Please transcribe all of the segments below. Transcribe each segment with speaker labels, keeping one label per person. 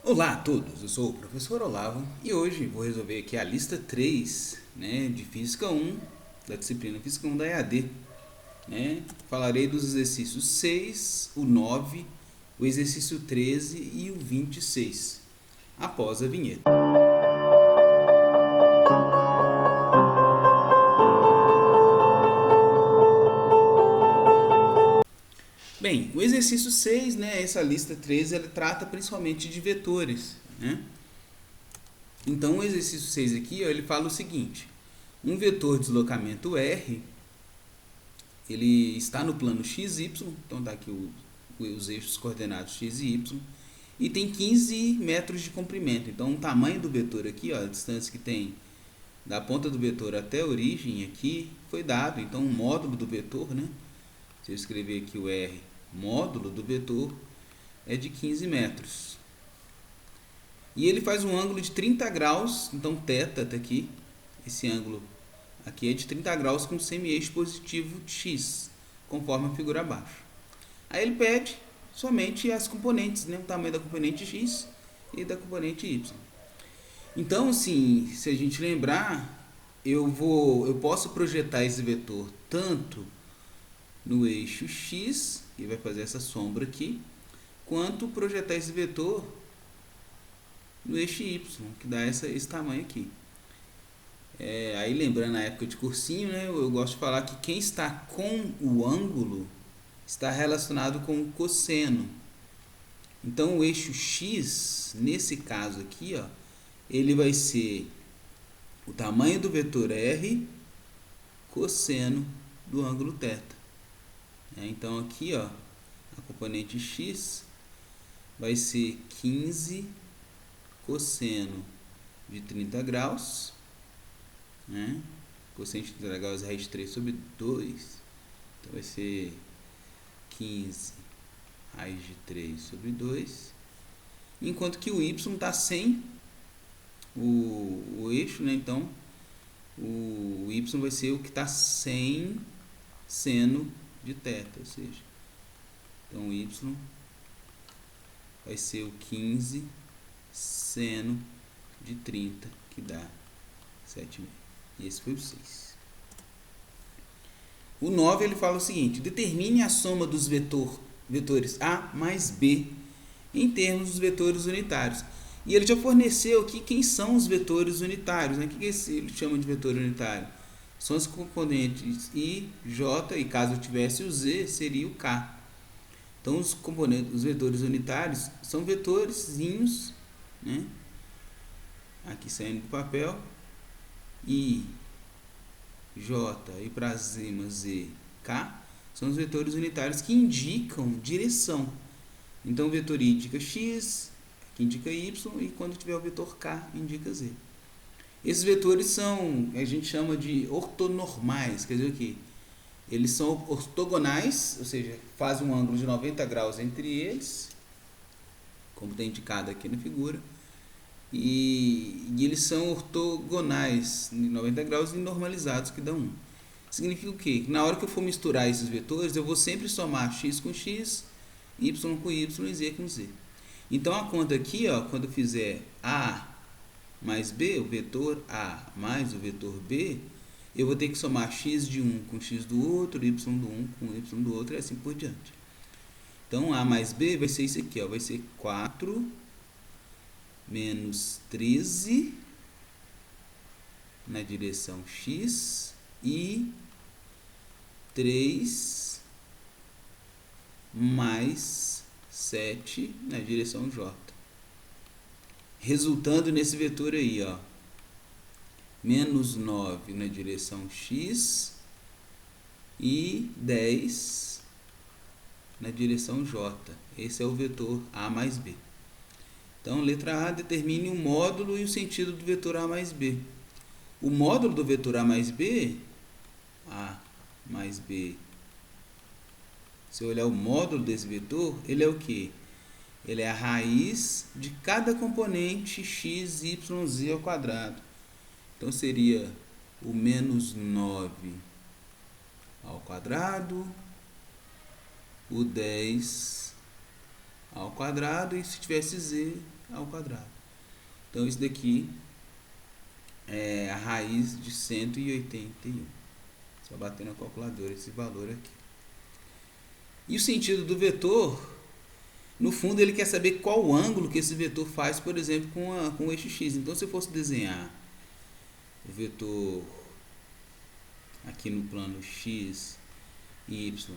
Speaker 1: Olá a todos, eu sou o professor Olavo e hoje vou resolver aqui a lista 3, né, de Física 1, da disciplina Física 1 da EAD. Né? Falarei dos exercícios 6, o 9, o exercício 13 e o 26, após a vinheta. Bem, o exercício 6, né, essa lista 13, ela trata principalmente de vetores. Né? Então o exercício 6 aqui, ó, ele fala o seguinte: um vetor de deslocamento R, ele está no plano XY, então está aqui os eixos coordenados x e y, e tem 15 metros de comprimento. Então o tamanho do vetor aqui, ó, a distância que tem da ponta do vetor até a origem aqui, foi dado. Então o módulo do vetor, né? Se eu escrever aqui o R, módulo do vetor, é de 15 metros. E ele faz um ângulo de 30 graus, então θ está aqui, esse ângulo aqui é de 30 graus com semi-eixo positivo x, conforme a figura abaixo. Aí ele pede somente as componentes, né? O tamanho da componente x e da componente y. Então, assim, se a gente lembrar, eu posso projetar esse vetor tanto no eixo x, que vai fazer essa sombra aqui, quanto projetar esse vetor no eixo y, que dá esse tamanho aqui. Aí lembrando a época de cursinho, né, eu gosto de falar que quem está com o ângulo está relacionado com o cosseno. Então o eixo x, nesse caso aqui, ó, ele vai ser o tamanho do vetor r cosseno do ângulo θ. Então aqui, ó, a componente x vai ser 15 cosseno de 30 graus, né? Cosseno de 30 graus é raiz de 3 sobre 2, então vai ser 15 raiz de 3 sobre 2, enquanto que o y está sem o eixo, né? Então o y vai ser o que está sem seno de θ, ou seja, então o y vai ser o 15 seno de 30, que dá 7,5. E esse foi o 6. O 9 ele fala o seguinte: determine a soma dos vetores A mais B em termos dos vetores unitários. E ele já forneceu aqui quem são os vetores unitários. Né? O que ele chama de vetor unitário? São os componentes I, J, e caso eu tivesse o Z, seria o K. Então os componentes, os vetores unitários são vetorzinhos, né? Aqui saindo do papel, I, J e para cima Z, K, são os vetores unitários que indicam direção. Então o vetor I indica X, que indica Y, e quando tiver o vetor K, indica Z. Esses vetores são, a gente chama de ortonormais, quer dizer o quê? Eles são ortogonais, ou seja, fazem um ângulo de 90 graus entre eles, como está indicado aqui na figura, e eles são ortogonais de 90 graus e normalizados, que dão 1. Significa o quê? Que na hora que eu for misturar esses vetores, eu vou sempre somar x com x, y com y e z com z. Então a conta aqui, ó, quando eu fizer A mais B, o vetor A mais o vetor B, eu vou ter que somar x de um com x do outro, y do um com y do outro e assim por diante. Então A mais B vai ser isso aqui, ó, vai ser 4 menos 13 na direção x e 3 mais 7 na direção j. Resultando nesse vetor aí, ó, menos 9 na direção x e 10 na direção j. Esse é o vetor A mais B. Então, letra A, determine o módulo e o sentido do vetor A mais B. O módulo do vetor A mais B, A mais B, se eu olhar o módulo desse vetor, ele é o quê? Ele é a raiz de cada componente x, y, z ao quadrado. Então, seria o menos 9 ao quadrado, o 10 ao quadrado, e se tivesse z ao quadrado. Então isso daqui é a raiz de 181. Só bater na calculadora esse valor aqui. E o sentido do vetor, no fundo ele quer saber qual ângulo que esse vetor faz, por exemplo, com o eixo x. Então se eu fosse desenhar o vetor aqui no plano x e y,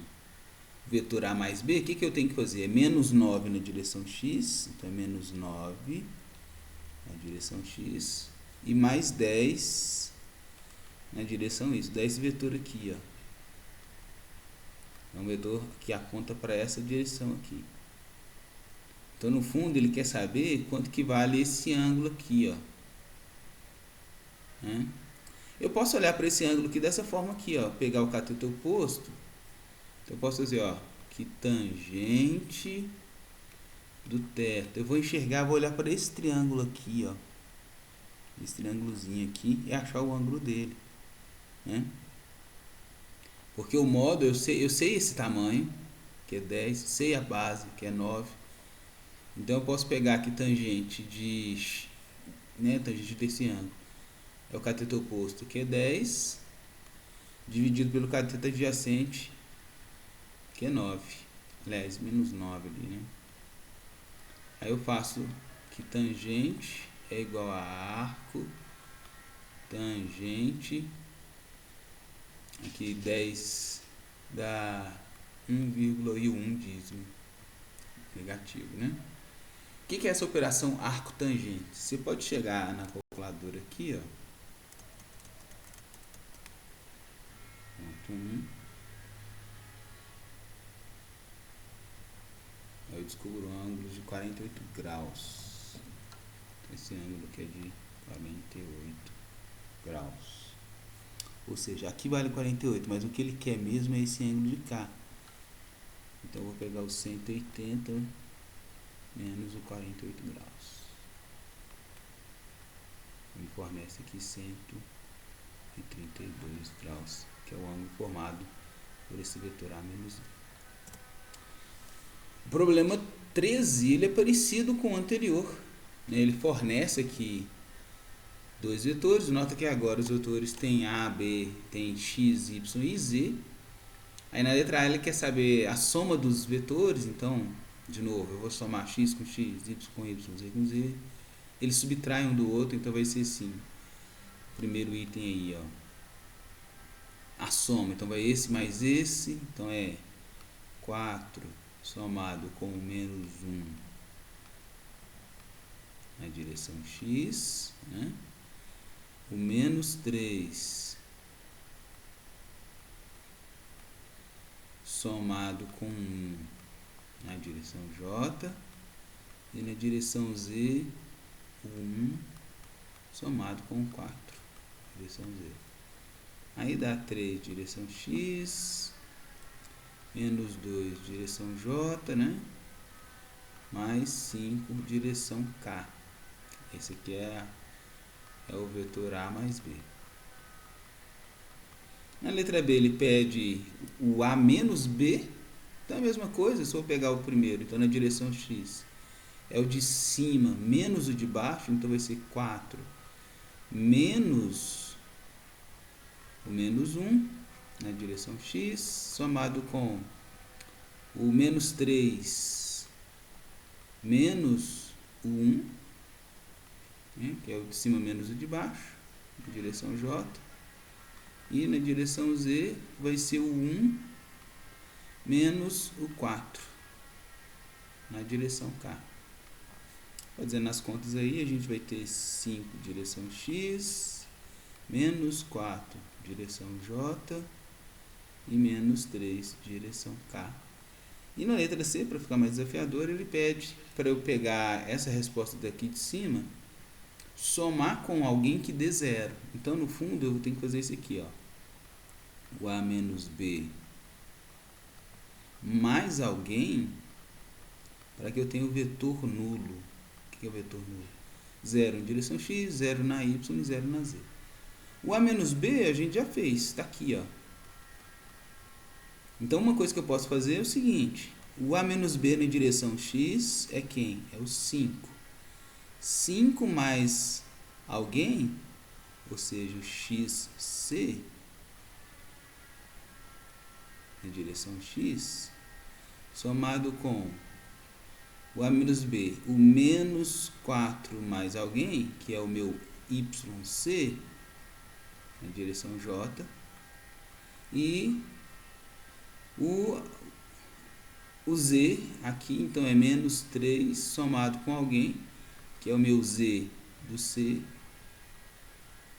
Speaker 1: vetor a mais b, o que eu tenho que fazer? É menos 9 na direção x, então é menos 9 na direção x, e mais 10 na direção y. Dá esse vetor aqui, ó. É um vetor que aponta para essa direção aqui. Então, no fundo, ele quer saber quanto que vale esse ângulo aqui, ó. Eu posso olhar para esse ângulo aqui dessa forma aqui, ó. Pegar o cateto oposto. Então, eu posso fazer, ó, que tangente do teto. Eu vou enxergar, vou olhar para esse triângulo aqui, ó. Esse triângulozinho aqui e achar o ângulo dele, né? Porque o módulo, eu sei esse tamanho, que é 10, sei a base, que é 9. Então eu posso pegar aqui tangente de, né, tangente desse ângulo. É o cateto oposto, que é 10, dividido pelo cateto adjacente, que é 9. Aliás, menos 9 ali, né? Aí eu faço que tangente é igual a arco, tangente, aqui 10 dá 1,1 dízimo negativo, né? O que é essa operação arco-tangente? Você pode chegar na calculadora aqui, ó. Ponto 1. Eu descubro um ângulo de 48 graus. Esse ângulo aqui é de 48 graus. Ou seja, aqui vale 48, mas o que ele quer mesmo é esse ângulo de cá. Então eu vou pegar o 180 menos o 48 graus. Me fornece aqui 132 graus, que é o ângulo formado por esse vetor A menos B. O problema 13, ele é parecido com o anterior, né? Ele fornece aqui dois vetores. Nota que agora os vetores têm A, B, tem X, Y e Z. Aí na letra A ele quer saber a soma dos vetores. Então, de novo, eu vou somar X com X, Y com Y, Z com Z. Eles subtraem um do outro, então vai ser assim. O primeiro item aí, ó, a soma. Então vai esse mais esse. Então é 4 somado com menos 1 na direção X, né? O menos 3 somado com 1 na direção J, e na direção Z o 1 somado com 4 na direção Z. Aí dá 3 direção X, menos 2 direção J, né? Mais 5 direção K. Esse aqui é o vetor A mais B. Na letra B ele pede o A menos B. Então é a mesma coisa, se eu pegar o primeiro, então na direção X é o de cima menos o de baixo, então vai ser 4 menos o menos 1 na direção X, somado com o menos 3 menos o 1, né, que é o de cima menos o de baixo, na direção J, e na direção Z vai ser o 1 menos o 4 na direção K. Fazendo as contas aí, a gente vai ter 5 direção X, menos 4 direção J e menos 3 direção K. E na letra C, para ficar mais desafiador, ele pede para eu pegar essa resposta daqui de cima, somar com alguém que dê zero. Então, no fundo, eu tenho que fazer isso aqui, ó. O A menos B mais alguém, para que eu tenha o vetor nulo. O que é o vetor nulo? 0 em direção X, 0 na Y e 0 na Z. O A menos B a gente já fez, está aqui, ó. Então uma coisa que eu posso fazer é o seguinte: O A menos B na direção X é quem? É o 5. 5 mais alguém, ou seja, o XC, na direção X, somado com o A menos B, o menos 4 mais alguém, que é o meu YC, na direção J, e o Z aqui, então é menos 3 somado com alguém, que é o meu Z do C,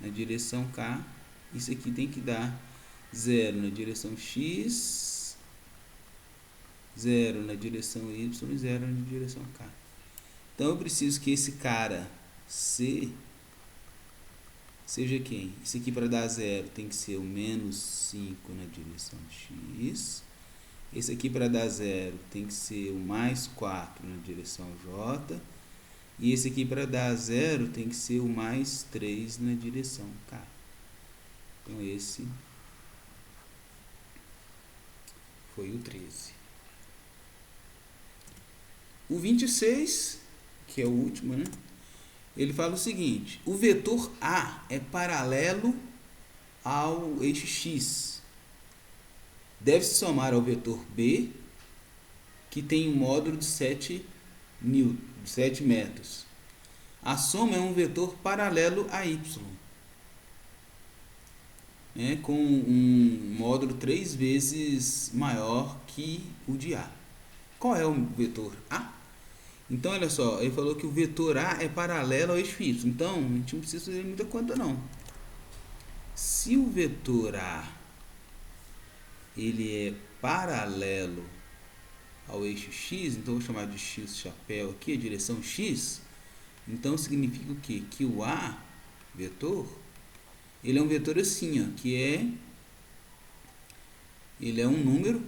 Speaker 1: na direção K. Isso aqui tem que dar 0 na direção X, 0 na direção Y e 0 na direção K. Então eu preciso que esse cara C seja quem? Isso aqui para dar 0 tem que ser o menos 5 na direção X. Esse aqui para dar 0 tem que ser o mais 4 na direção J. E esse aqui para dar 0 tem que ser o mais 3 na direção K. Então esse foi o 13. O 26, que é o último, né? Ele fala o seguinte: o vetor A é paralelo ao eixo X. Deve-se somar ao vetor B, que tem um módulo de 7 metros. A soma é um vetor paralelo a Y, com um módulo 3 vezes maior que o de A. Qual é o vetor A? Então, olha só, ele falou que o vetor A é paralelo ao eixo Y. Então, a gente não precisa fazer muita conta, não. Se o vetor A ele é paralelo ao eixo X, então eu vou chamar de X chapéu aqui, a direção X. Então, significa o quê? Que o A, vetor, ele é um vetor assim, ó, ele é um número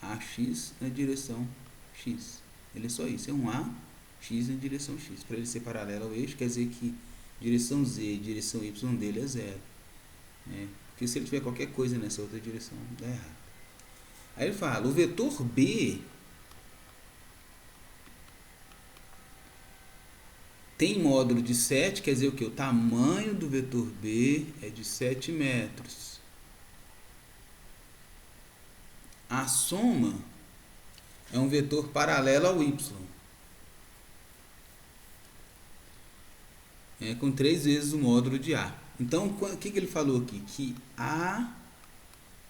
Speaker 1: AX na direção X. Ele é só isso, é um AX na direção X. Para ele ser paralelo ao eixo, quer dizer que direção Z e direção Y dele é 0. Porque se ele tiver qualquer coisa nessa outra direção, dá errado. Aí ele fala, o vetor B tem módulo de 7, quer dizer o que? O tamanho do vetor B é de 7 metros. A soma é um vetor paralelo ao Y. Com 3 vezes o módulo de A. Então, o que ele falou aqui? Que A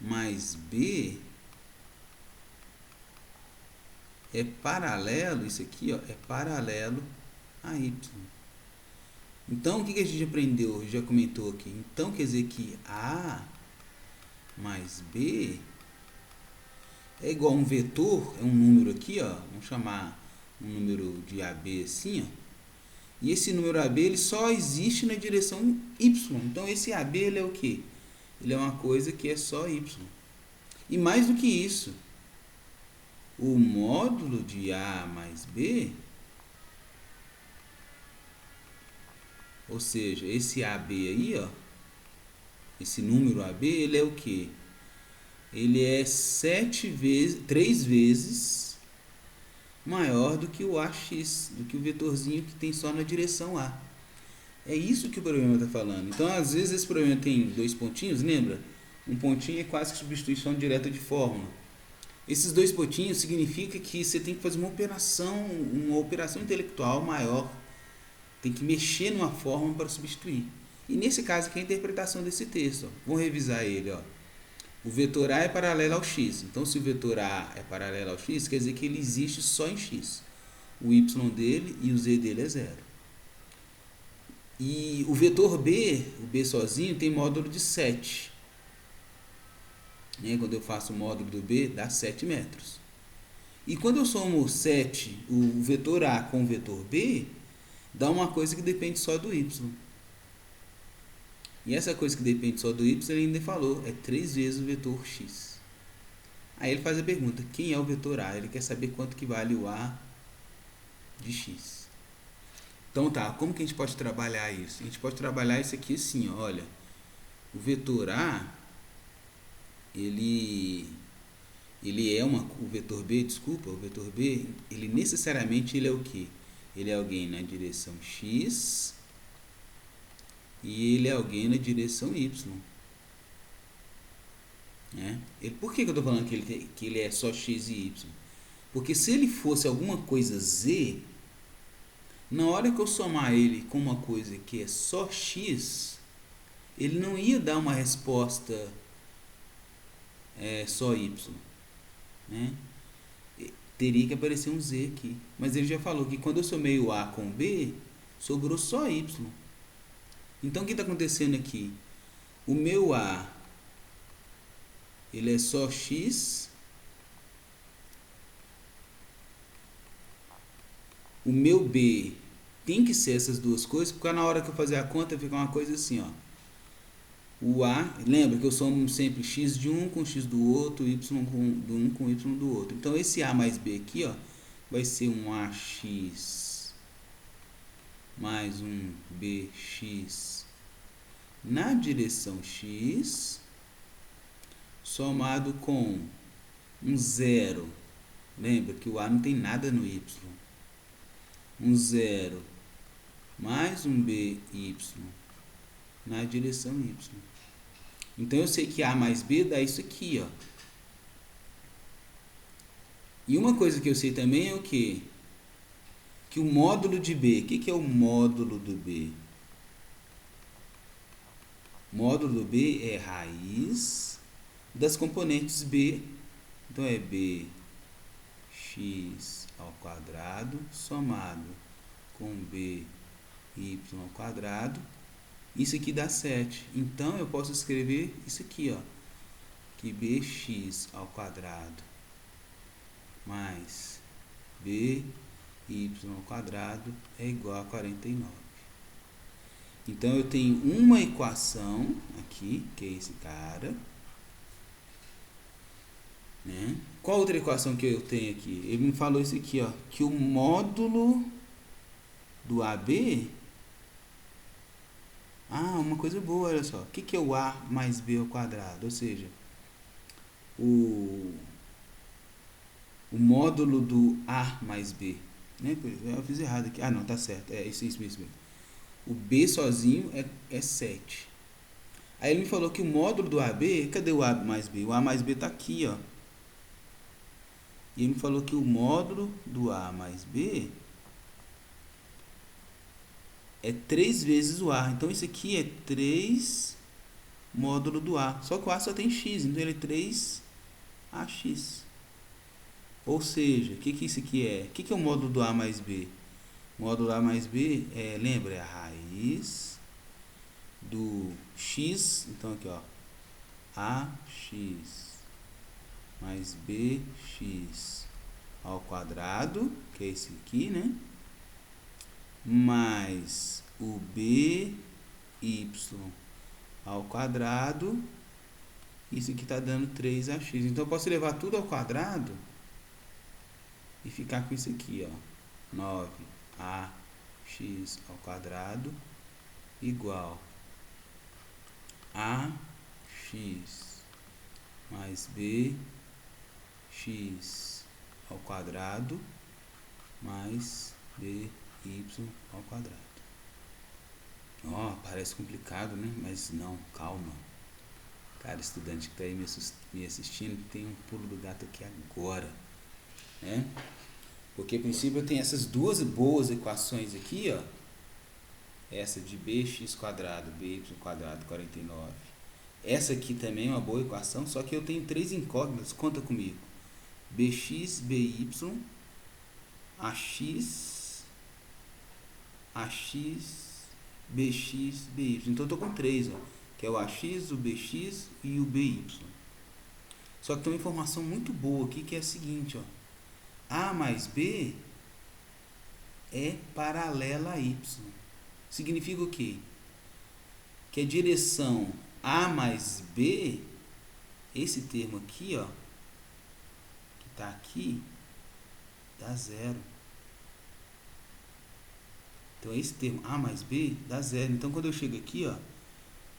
Speaker 1: mais B é paralelo, isso aqui ó, é paralelo a Y. Então, o que a gente aprendeu, já comentou aqui? Então, quer dizer que A mais B é igual a um vetor, é um número aqui, ó, vamos chamar um número de AB assim, ó. E esse número AB ele só existe na direção Y. Então, esse AB ele é o quê? Ele é uma coisa que é só Y. E mais do que isso, o módulo de A mais B, ou seja, esse AB aí, ó, esse número AB, ele é o quê? Ele é 3 vezes maior do que o AX, do que o vetorzinho que tem só na direção A. É isso que o problema está falando. Então, às vezes, esse problema tem 2 pontinhos, lembra? Um pontinho é quase que substituição direta de fórmula. Esses 2 pontinhos significa que você tem que fazer uma operação intelectual maior. Tem que mexer numa fórmula para substituir. E nesse caso aqui é a interpretação desse texto. Ó. Vamos revisar ele. Ó. O vetor A é paralelo ao X. Então, se o vetor A é paralelo ao X, quer dizer que ele existe só em X. O Y dele e o Z dele é 0. E o vetor B, o B sozinho, tem módulo de 7. Quando eu faço o módulo do B, dá 7 metros. E quando eu somo 7, o vetor A com o vetor B, dá uma coisa que depende só do Y. E essa coisa que depende só do Y, ele ainda falou, é 3 vezes o vetor X. Aí ele faz a pergunta, quem é o vetor A? Ele quer saber quanto que vale o A de X. Então tá, como que a gente pode trabalhar isso? A gente pode trabalhar isso aqui assim, ó, olha. O vetor A, ele o vetor B, desculpa, o vetor B, ele necessariamente ele é o quê? Ele é alguém na direção x e ele é alguém na direção y. Né? Por que eu estou falando que ele é só x e y? Porque se ele fosse alguma coisa z, na hora que eu somar ele com uma coisa que é só x, ele não ia dar uma resposta só y. Né? Teria que aparecer um z aqui. Mas ele já falou que quando eu somei o a com b, sobrou só y. Então o que está acontecendo aqui? O meu a, ele é só x. O meu b tem que ser essas duas coisas, porque na hora que eu fazer a conta fica uma coisa assim, ó. O a, lembra que eu somo sempre x de um com x do outro, y do um com y do outro. Então esse a mais b aqui, ó, vai ser um ax mais um bx na direção x, somado com um zero. Lembra que o a não tem nada no y. Um zero mais um by na direção y. Então eu sei que a mais b dá isso aqui, ó. E uma coisa que eu sei também é o quê? Que o módulo de b, o que é o módulo do b? O módulo do b é raiz das componentes b. Então é bx ao quadrado somado com by ao quadrado. Isso aqui dá 7. Então eu posso escrever isso aqui, ó, que bx ao quadrado mais by ao quadrado é igual a 49. Então eu tenho uma equação aqui, que é esse cara, né? Qual outra equação que eu tenho aqui? Ele me falou isso aqui, ó, que o módulo do AB... uma coisa boa, olha só. O que é o A mais B ao quadrado? Ou seja, o módulo do A mais B. Né? Eu fiz errado aqui. Não, tá certo. É isso mesmo. O B sozinho é 7. Aí ele me falou que o módulo do AB... Cadê o A mais B? O A mais B tá aqui, ó. E ele me falou que o módulo do A mais B é 3 vezes o A. Então, isso aqui é 3 módulo do A. Só que o A só tem x, então ele é 3ax. Ou seja, o que isso aqui é? O que é o módulo do A mais B? O módulo A mais B, lembra, é a raiz do x. Então, aqui, ó, ax mais bx ao quadrado, que é esse aqui, né? Mais o by ao quadrado. Isso aqui está dando 3ax. Então eu posso levar tudo ao quadrado e ficar com isso aqui, ó, 9ax ao quadrado igual a x mais bx ao quadrado mais by ao quadrado. Parece complicado, né? Mas não, calma. Cara, estudante que está aí me assistindo, tem um pulo do gato aqui agora, né? Porque a princípio eu tenho essas duas boas equações aqui, ó. Essa de bx quadrado, by quadrado, 49. Essa aqui também é uma boa equação, só que eu tenho 3 incógnitas, conta comigo. Bx, by, ax, bx, by. Então eu tô com 3, ó, que é o ax, o bx e o by. Só que tem uma informação muito boa aqui, que é a seguinte, ó. A mais b é paralela a y. Significa o quê? Que a direção A mais B, esse termo aqui, ó, que tá aqui, dá 0. Então esse termo A mais B dá 0. Então quando eu chego aqui, ó,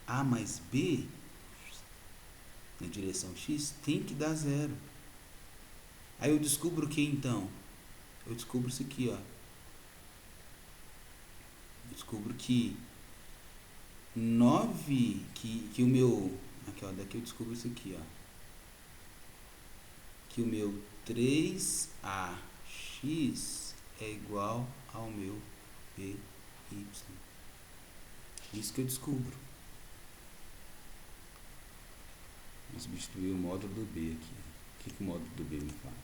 Speaker 1: A mais B na direção x tem que dar 0. Aí eu descubro o que então? Eu descubro isso aqui, ó. Eu descubro que 9, que o meu... Aqui, ó, daqui eu descubro isso aqui, ó. Que o meu 3ax é igual ao meu by. Isso que eu descubro. Vou substituir o módulo do b aqui. O que o módulo do b me fala?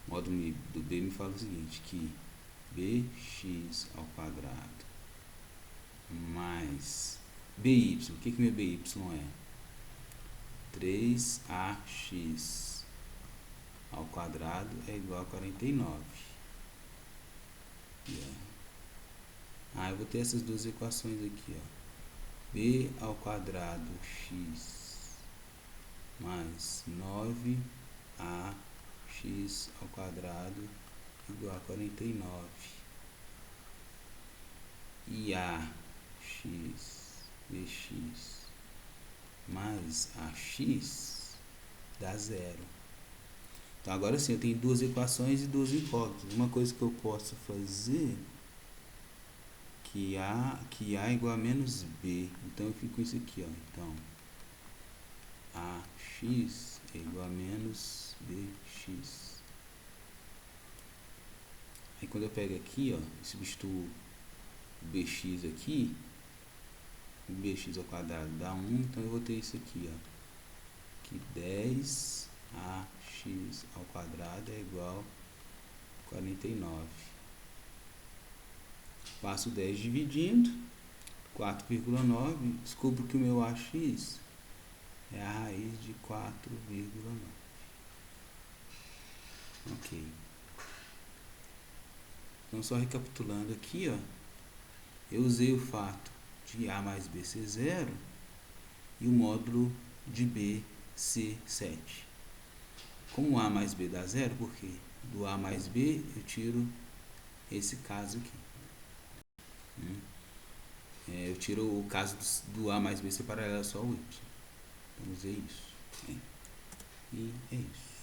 Speaker 1: O módulo do b me fala o seguinte, que bx ao quadrado mais by. O que meu by é? 3ax ao quadrado é igual a 49. Eu vou ter essas duas equações aqui, ó. B ao quadrado x mais 9ax ao quadrado igual a 49. E ax bx mais ax dá 0. Então agora sim, eu tenho duas equações e duas incógnitas. Uma coisa que eu posso fazer, que A é igual a menos B. Então eu fico com isso aqui, ó. Então, AX é igual a menos BX. Aí quando eu pego aqui, ó, e substituo o BX aqui, o BX ao quadrado dá 1, então eu vou ter isso aqui, ó. Que 10ax ao quadrado é igual a 49. Passo 10 dividindo, 4,9, descubro que o meu AX é a raiz de 4,9. Ok. Então, só recapitulando aqui, ó, eu usei o fato de A mais B ser 0 e o módulo de B ser 7. Como A mais B dá 0, porque do A mais B eu tiro esse caso aqui. Eu tiro o caso do A mais B ser paralelo só ao Y. Então, usei isso. E é isso.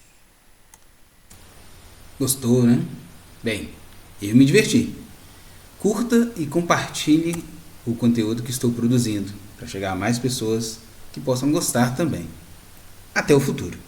Speaker 1: Gostou, né? Bem, eu me diverti. Curta e compartilhe o conteúdo que estou produzindo para chegar a mais pessoas que possam gostar também. Até o futuro.